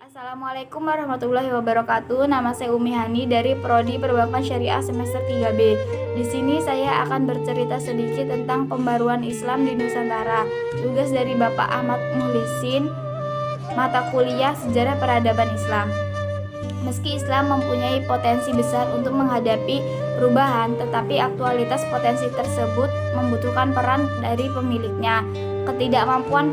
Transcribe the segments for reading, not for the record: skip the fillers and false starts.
Assalamualaikum warahmatullahi wabarakatuh. Nama saya Umi Hani dari Prodi Perbankan Syariah semester 3B. Di sini saya akan bercerita sedikit tentang pembaruan Islam di Nusantara. Tugas dari Bapak Ahmad Muhlisin, mata kuliah Sejarah Peradaban Islam. Meski Islam mempunyai potensi besar untuk menghadapi perubahan, tetapi aktualitas potensi tersebut membutuhkan peran dari pemiliknya. Ketidakmampuan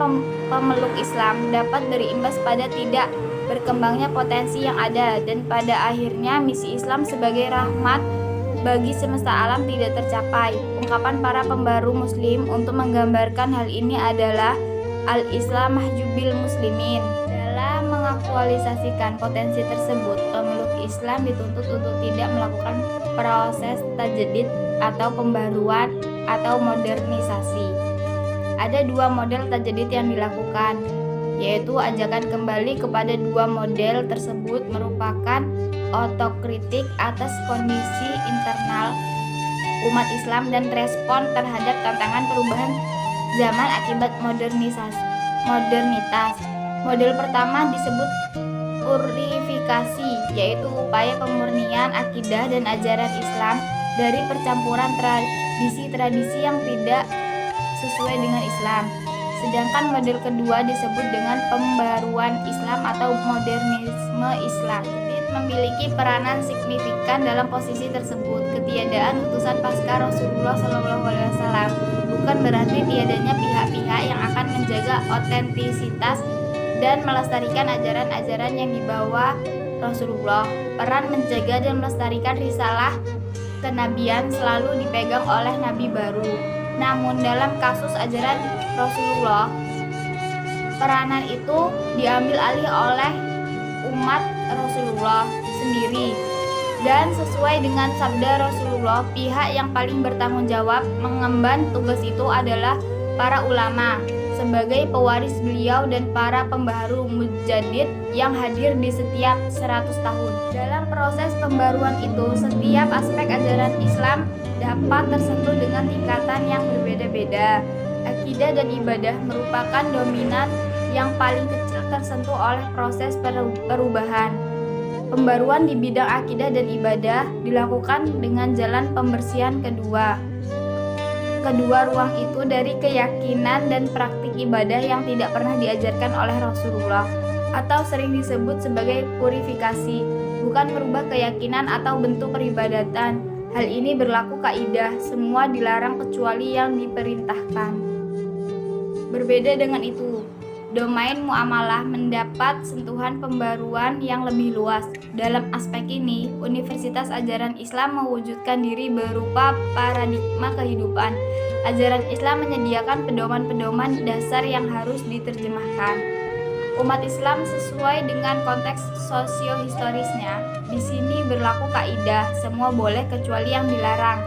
pemeluk Islam dapat berimbas pada tidak berkembangnya potensi yang ada, dan pada akhirnya misi Islam sebagai rahmat bagi semesta alam tidak tercapai. Ungkapan para pembaru muslim untuk menggambarkan hal ini adalah al-Islam mahjubil muslimin. Dalam mengaktualisasikan potensi tersebut, pemeluk Islam dituntut untuk tidak melakukan proses tajdid atau pembaruan atau modernisasi. Ada dua model tajdid yang dilakukan, yaitu ajakan kembali kepada dua model tersebut merupakan otokritik atas kondisi internal umat Islam dan respon terhadap tantangan perubahan zaman akibat modernitas. Model pertama disebut purifikasi, yaitu upaya pemurnian akidah dan ajaran Islam dari percampuran tradisi-tradisi yang tidak sesuai dengan Islam. Sedangkan model kedua disebut dengan pembaruan Islam atau modernisme Islam. Memiliki peranan signifikan dalam posisi tersebut. Ketiadaan utusan pasca Rasulullah SAW bukan berarti tiadanya pihak-pihak yang akan menjaga otentisitas dan melestarikan ajaran-ajaran yang dibawa Rasulullah. Peran menjaga dan melestarikan risalah kenabian selalu dipegang oleh Nabi baru. Namun dalam kasus ajaran Rasulullah, peranan itu diambil alih oleh umat Rasulullah sendiri. Dan sesuai dengan sabda Rasulullah, pihak yang paling bertanggung jawab mengemban tugas itu adalah para ulama sebagai pewaris beliau dan para pembaharu mujaddid yang hadir di setiap 100 tahun. Dalam proses pembaruan itu, setiap aspek ajaran Islam dapat tersentuh dengan tingkatan yang berbeda-beda. Akidah dan ibadah merupakan dominan yang paling kecil tersentuh oleh proses perubahan. Pembaruan di bidang akidah dan ibadah dilakukan dengan jalan pembersihan kedua ruang itu dari keyakinan dan praktik ibadah yang tidak pernah diajarkan oleh Rasulullah, atau sering disebut sebagai purifikasi, bukan merubah keyakinan atau bentuk peribadatan. Hal ini berlaku kaidah, semua dilarang kecuali yang diperintahkan. Berbeda dengan itu, domain muamalah mendapat sentuhan pembaruan yang lebih luas. Dalam aspek ini, Universitas Ajaran Islam mewujudkan diri berupa paradigma kehidupan. Ajaran Islam menyediakan pedoman-pedoman dasar yang harus diterjemahkan. Umat Islam sesuai dengan konteks sosiohistorisnya. Di sini berlaku kaidah, semua boleh kecuali yang dilarang.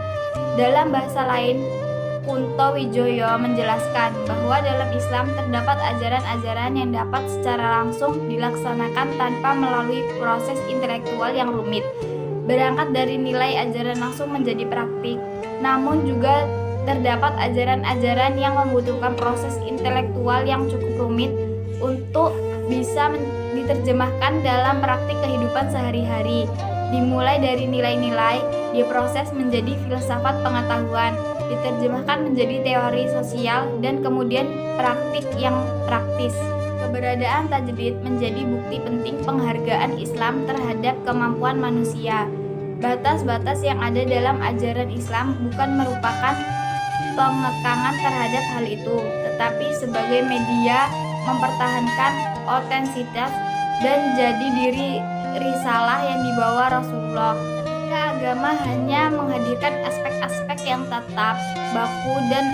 Dalam bahasa lain, Kunto Wijoyo menjelaskan bahwa dalam Islam terdapat ajaran-ajaran yang dapat secara langsung dilaksanakan tanpa melalui proses intelektual yang rumit. Berangkat dari nilai ajaran langsung menjadi praktik, namun juga terdapat ajaran-ajaran yang membutuhkan proses intelektual yang cukup rumit untuk bisa diterjemahkan dalam praktik kehidupan sehari-hari. Dimulai dari nilai-nilai, diproses menjadi filsafat pengetahuan, diterjemahkan menjadi teori sosial, dan kemudian praktik yang praktis. Keberadaan tajdid menjadi bukti penting penghargaan Islam terhadap kemampuan manusia. Batas-batas yang ada dalam ajaran Islam bukan merupakan pengekangan terhadap hal itu, tetapi sebagai media mempertahankan otentisitas dan jadi diri risalah yang dibawa Rasulullah. Jika agama hanya menghadirkan aspek-aspek yang tetap, baku, dan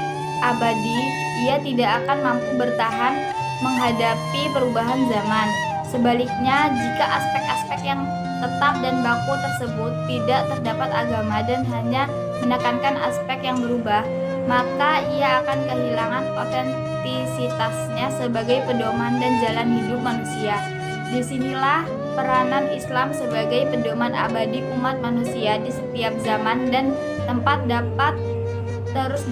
abadi, ia tidak akan mampu bertahan menghadapi perubahan zaman. Sebaliknya, jika aspek-aspek yang tetap dan baku tersebut tidak terdapat agama dan hanya menekankan aspek yang berubah, maka ia akan kehilangan otentisitasnya sebagai pedoman dan jalan hidup manusia. Disinilah peranan Islam sebagai pedoman abadi umat manusia di setiap zaman dan tempat dapat terus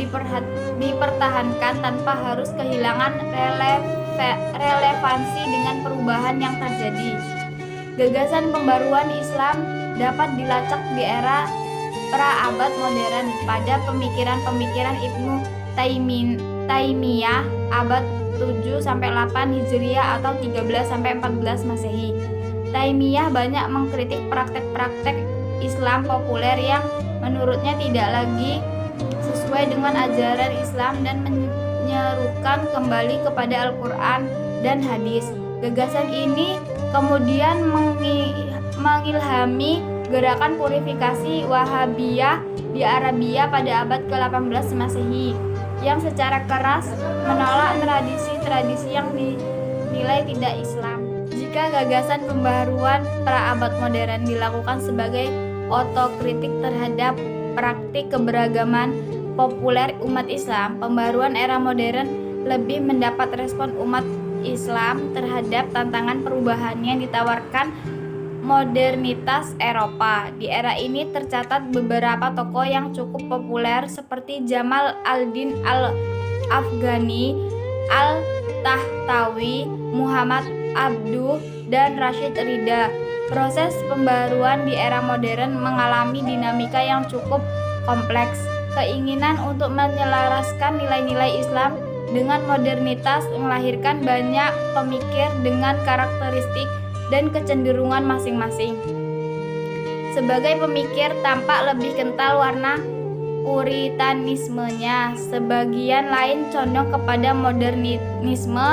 dipertahankan tanpa harus kehilangan relevansi dengan perubahan yang terjadi. Gagasan pembaruan Islam dapat dilacak di era pra-abad modern pada pemikiran-pemikiran Ibnu Taimiyah abad 7-8 Hijriah atau 13-14 Masehi. Taimiyah banyak mengkritik praktek-praktek Islam populer yang menurutnya tidak lagi sesuai dengan ajaran Islam dan menyerukan kembali kepada Al-Quran dan hadis. Gagasan ini kemudian mengilhami gerakan purifikasi Wahabiyah di Arabia pada abad ke-18 Masehi yang secara keras menolak tradisi-tradisi yang dinilai tidak Islam. Jika gagasan pembaruan pra-abad modern dilakukan sebagai otokritik terhadap praktik keberagaman populer umat Islam, pembaruan era modern lebih mendapat respon umat Islam terhadap tantangan perubahan yang ditawarkan modernitas Eropa. Di era ini tercatat beberapa tokoh yang cukup populer seperti Jamal al-Din al-Afghani, Al-Tahtawi, Muhammad Abduh, dan Rashid Rida. Proses pembaruan di era modern mengalami dinamika yang cukup kompleks. Keinginan untuk menyelaraskan nilai-nilai Islam dengan modernitas melahirkan banyak pemikir dengan karakteristik dan kecenderungan masing-masing. Sebagai pemikir tampak lebih kental warna puritanismenya, sebagian lain condong kepada modernisme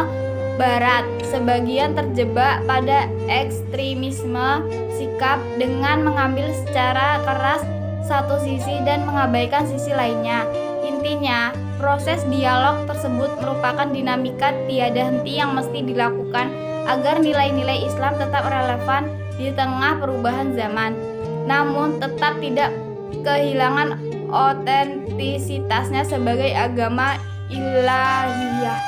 barat, sebagian terjebak pada ekstremisme sikap dengan mengambil secara keras satu sisi dan mengabaikan sisi lainnya. Intinya, proses dialog tersebut merupakan dinamika tiada henti yang mesti dilakukan agar nilai-nilai Islam tetap relevan di tengah perubahan zaman, namun tetap tidak kehilangan otentisitasnya sebagai agama ilahiyah.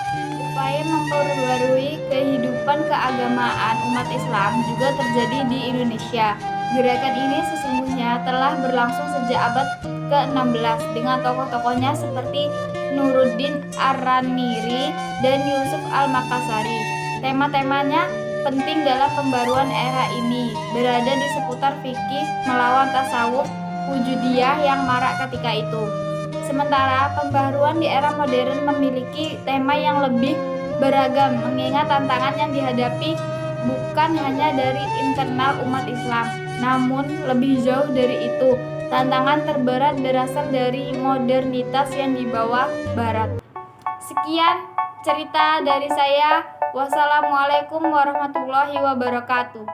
Upaya memperbarui kehidupan keagamaan umat Islam juga terjadi di Indonesia. Gerakan ini sesungguhnya telah berlangsung sejak abad ke-16 dengan tokoh-tokohnya seperti Nuruddin Ar-Raniri dan Yusuf Al-Makassari. Tema-temanya penting dalam pembaruan era ini, berada di seputar fikih melawan tasawuf wujudiyah yang marak ketika itu. Sementara pembaruan di era modern memiliki tema yang lebih beragam, mengingat tantangan yang dihadapi bukan hanya dari internal umat Islam, namun lebih jauh dari itu. Tantangan terberat berasal dari modernitas yang dibawa Barat. Sekian cerita dari saya. Wassalamualaikum warahmatullahi wabarakatuh.